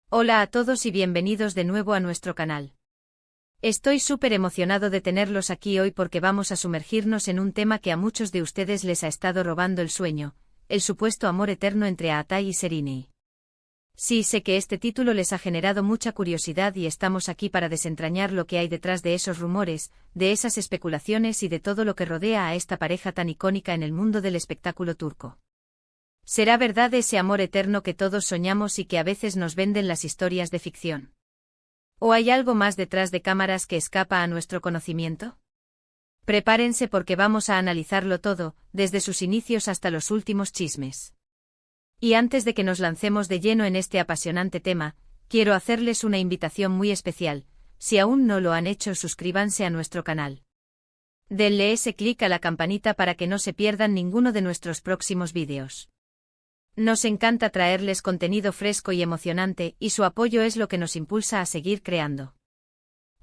Hola a todos y bienvenidos de nuevo a nuestro canal. Estoy súper emocionado de tenerlos aquí hoy porque vamos a sumergirnos en un tema que a muchos de ustedes les ha estado robando el sueño, el supuesto amor eterno entre Aatai y Sereni. Sí, sé que este título les ha generado mucha curiosidad y estamos aquí para desentrañar lo que hay detrás de esos rumores, de esas especulaciones y de todo lo que rodea a esta pareja tan icónica en el mundo del espectáculo turco. ¿Será verdad ese amor eterno que todos soñamos y que a veces nos venden las historias de ficción? ¿O hay algo más detrás de cámaras que escapa a nuestro conocimiento? Prepárense porque vamos a analizarlo todo, desde sus inicios hasta los últimos chismes. Y antes de que nos lancemos de lleno en este apasionante tema, quiero hacerles una invitación muy especial. Si aún no lo han hecho, suscríbanse a nuestro canal. Denle ese clic a la campanita para que no se pierdan ninguno de nuestros próximos vídeos. Nos encanta traerles contenido fresco y emocionante, y su apoyo es lo que nos impulsa a seguir creando.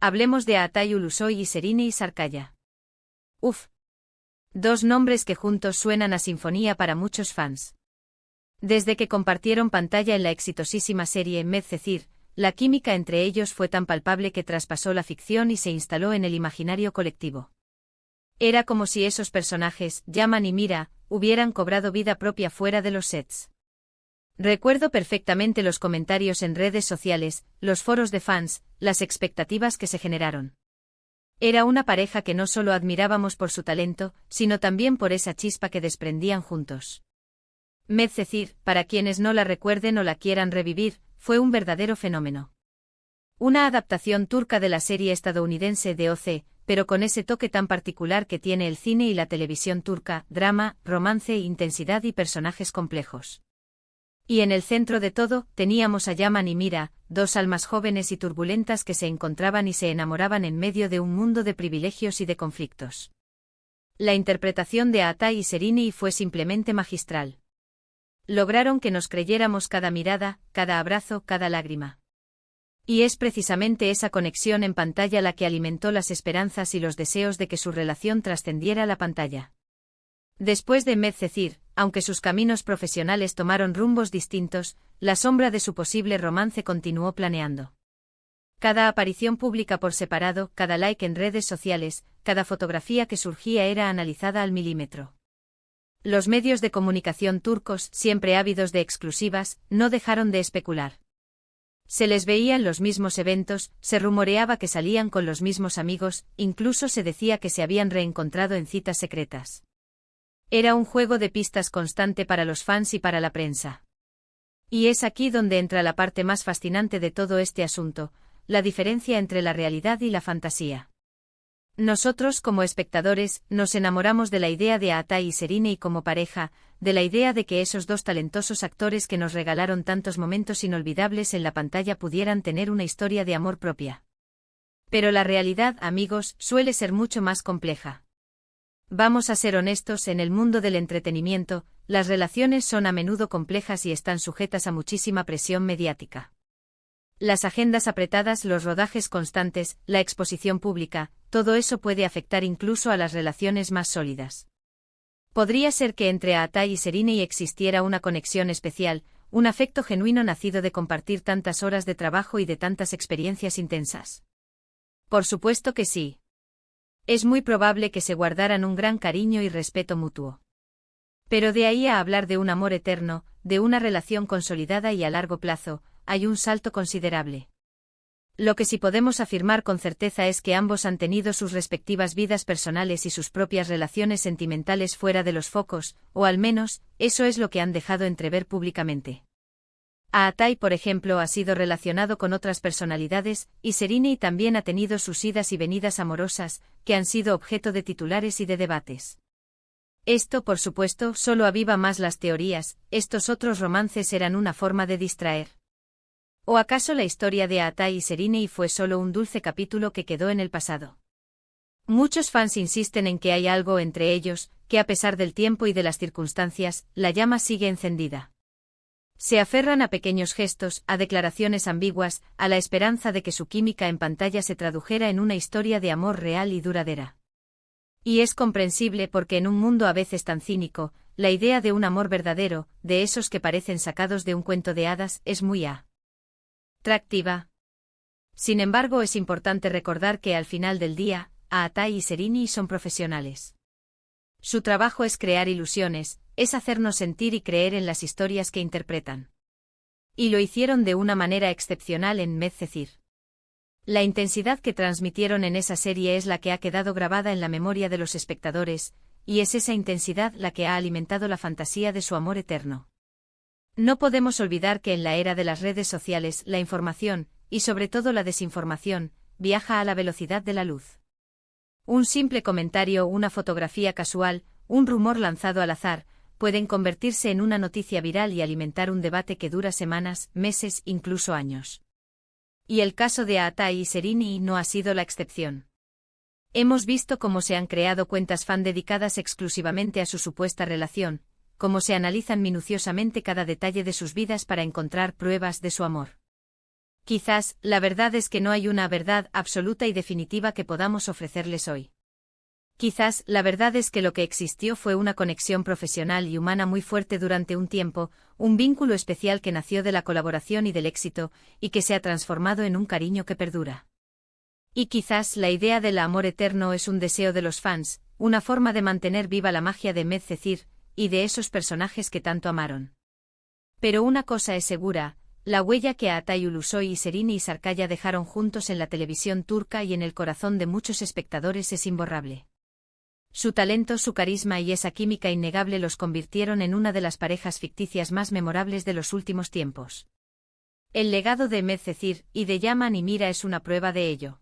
Hablemos de Aatai Ulusoy y Sereni Sarıkaya. Uf. Dos nombres que juntos suenan a sinfonía para muchos fans. Desde que compartieron pantalla en la exitosísima serie Medcezir, la química entre ellos fue tan palpable que traspasó la ficción y se instaló en el imaginario colectivo. Era como si esos personajes, Yaman y Mira, hubieran cobrado vida propia fuera de los sets. Recuerdo perfectamente los comentarios en redes sociales, los foros de fans, las expectativas que se generaron. Era una pareja que no solo admirábamos por su talento, sino también por esa chispa que desprendían juntos. Medcezir, para quienes no la recuerden o la quieran revivir, fue un verdadero fenómeno. Una adaptación turca de la serie estadounidense de OC, pero con ese toque tan particular que tiene el cine y la televisión turca: drama, romance, intensidad y personajes complejos. Y en el centro de todo, teníamos a Yaman y Mira, dos almas jóvenes y turbulentas que se encontraban y se enamoraban en medio de un mundo de privilegios y de conflictos. La interpretación de Aatai y Sereni fue simplemente magistral. Lograron que nos creyéramos cada mirada, cada abrazo, cada lágrima. Y es precisamente esa conexión en pantalla la que alimentó las esperanzas y los deseos de que su relación trascendiera la pantalla. Después de Medcezir, aunque sus caminos profesionales tomaron rumbos distintos, la sombra de su posible romance continuó planeando. Cada aparición pública por separado, cada like en redes sociales, cada fotografía que surgía era analizada al milímetro. Los medios de comunicación turcos, siempre ávidos de exclusivas, no dejaron de especular. Se les veía en los mismos eventos, se rumoreaba que salían con los mismos amigos, incluso se decía que se habían reencontrado en citas secretas. Era un juego de pistas constante para los fans y para la prensa. Y es aquí donde entra la parte más fascinante de todo este asunto, la diferencia entre la realidad y la fantasía. Nosotros, como espectadores, nos enamoramos de la idea de Aatai y Sereni como pareja, de la idea de que esos dos talentosos actores que nos regalaron tantos momentos inolvidables en la pantalla pudieran tener una historia de amor propia. Pero la realidad, amigos, suele ser mucho más compleja. Vamos a ser honestos, en el mundo del entretenimiento, las relaciones son a menudo complejas y están sujetas a muchísima presión mediática. Las agendas apretadas, los rodajes constantes, la exposición pública, todo eso puede afectar incluso a las relaciones más sólidas. Podría ser que entre Aatai y Sereni existiera una conexión especial, un afecto genuino nacido de compartir tantas horas de trabajo y de tantas experiencias intensas. Por supuesto que sí. Es muy probable que se guardaran un gran cariño y respeto mutuo. Pero de ahí a hablar de un amor eterno, de una relación consolidada y a largo plazo, hay un salto considerable. Lo que sí podemos afirmar con certeza es que ambos han tenido sus respectivas vidas personales y sus propias relaciones sentimentales fuera de los focos, o al menos, eso es lo que han dejado entrever públicamente. Aatai, por ejemplo, ha sido relacionado con otras personalidades, y Sereni también ha tenido sus idas y venidas amorosas, que han sido objeto de titulares y de debates. Esto, por supuesto, solo aviva más las teorías: estos otros romances eran una forma de distraer. ¿O acaso la historia de Aatai y Sereni fue solo un dulce capítulo que quedó en el pasado? Muchos fans insisten en que hay algo entre ellos, que a pesar del tiempo y de las circunstancias, la llama sigue encendida. Se aferran a pequeños gestos, a declaraciones ambiguas, a la esperanza de que su química en pantalla se tradujera en una historia de amor real y duradera. Y es comprensible porque en un mundo a veces tan cínico, la idea de un amor verdadero, de esos que parecen sacados de un cuento de hadas, es muy atractiva. Sin embargo, es importante recordar que al final del día, Aatai y Serini son profesionales. Su trabajo es crear ilusiones, es hacernos sentir y creer en las historias que interpretan. Y lo hicieron de una manera excepcional en Medcezir. La intensidad que transmitieron en esa serie es la que ha quedado grabada en la memoria de los espectadores, y es esa intensidad la que ha alimentado la fantasía de su amor eterno. No podemos olvidar que en la era de las redes sociales la información, y sobre todo la desinformación, viaja a la velocidad de la luz. Un simple comentario, una fotografía casual, un rumor lanzado al azar, pueden convertirse en una noticia viral y alimentar un debate que dura semanas, meses, incluso años. Y el caso de Aatai y Serini no ha sido la excepción. Hemos visto cómo se han creado cuentas fan dedicadas exclusivamente a su supuesta relación, cómo se analizan minuciosamente cada detalle de sus vidas para encontrar pruebas de su amor. Quizás, la verdad es que no hay una verdad absoluta y definitiva que podamos ofrecerles hoy. Quizás, la verdad es que lo que existió fue una conexión profesional y humana muy fuerte durante un tiempo, un vínculo especial que nació de la colaboración y del éxito, y que se ha transformado en un cariño que perdura. Y quizás la idea del amor eterno es un deseo de los fans, una forma de mantener viva la magia de Medcezir, y de esos personajes que tanto amaron. Pero una cosa es segura, la huella que Aatai Ulusoy y Serini y Sarkaya dejaron juntos en la televisión turca y en el corazón de muchos espectadores es imborrable. Su talento, su carisma y esa química innegable los convirtieron en una de las parejas ficticias más memorables de los últimos tiempos. El legado de Medcezir y de Yaman y Mira es una prueba de ello.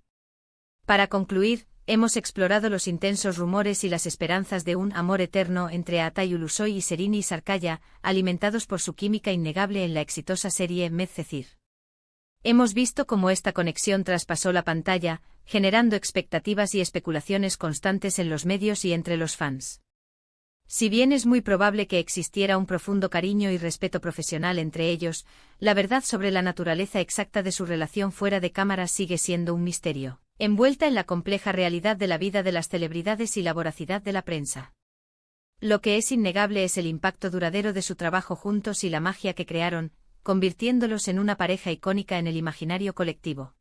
Para concluir, hemos explorado los intensos rumores y las esperanzas de un amor eterno entre Aatai Ulusoy y Serini y Sarkaya, alimentados por su química innegable en la exitosa serie Medcezir. Hemos visto cómo esta conexión traspasó la pantalla, generando expectativas y especulaciones constantes en los medios y entre los fans. Si bien es muy probable que existiera un profundo cariño y respeto profesional entre ellos, la verdad sobre la naturaleza exacta de su relación fuera de cámara sigue siendo un misterio, envuelta en la compleja realidad de la vida de las celebridades y la voracidad de la prensa. Lo que es innegable es el impacto duradero de su trabajo juntos y la magia que crearon, convirtiéndolos en una pareja icónica en el imaginario colectivo.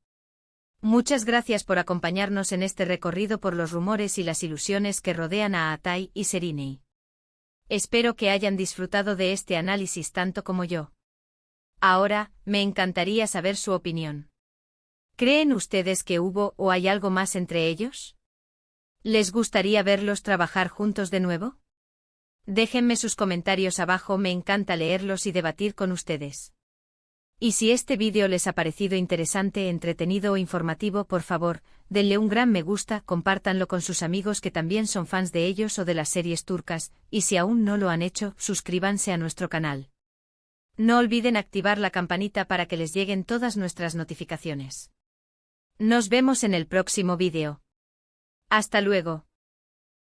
Muchas gracias por acompañarnos en este recorrido por los rumores y las ilusiones que rodean a Aatai y Serini. Espero que hayan disfrutado de este análisis tanto como yo. Ahora, me encantaría saber su opinión. ¿Creen ustedes que hubo o hay algo más entre ellos? ¿Les gustaría verlos trabajar juntos de nuevo? Déjenme sus comentarios abajo, me encanta leerlos y debatir con ustedes. Y si este vídeo les ha parecido interesante, entretenido o informativo, por favor, denle un gran me gusta, compártanlo con sus amigos que también son fans de ellos o de las series turcas, y si aún no lo han hecho, suscríbanse a nuestro canal. No olviden activar la campanita para que les lleguen todas nuestras notificaciones. Nos vemos en el próximo vídeo. Hasta luego.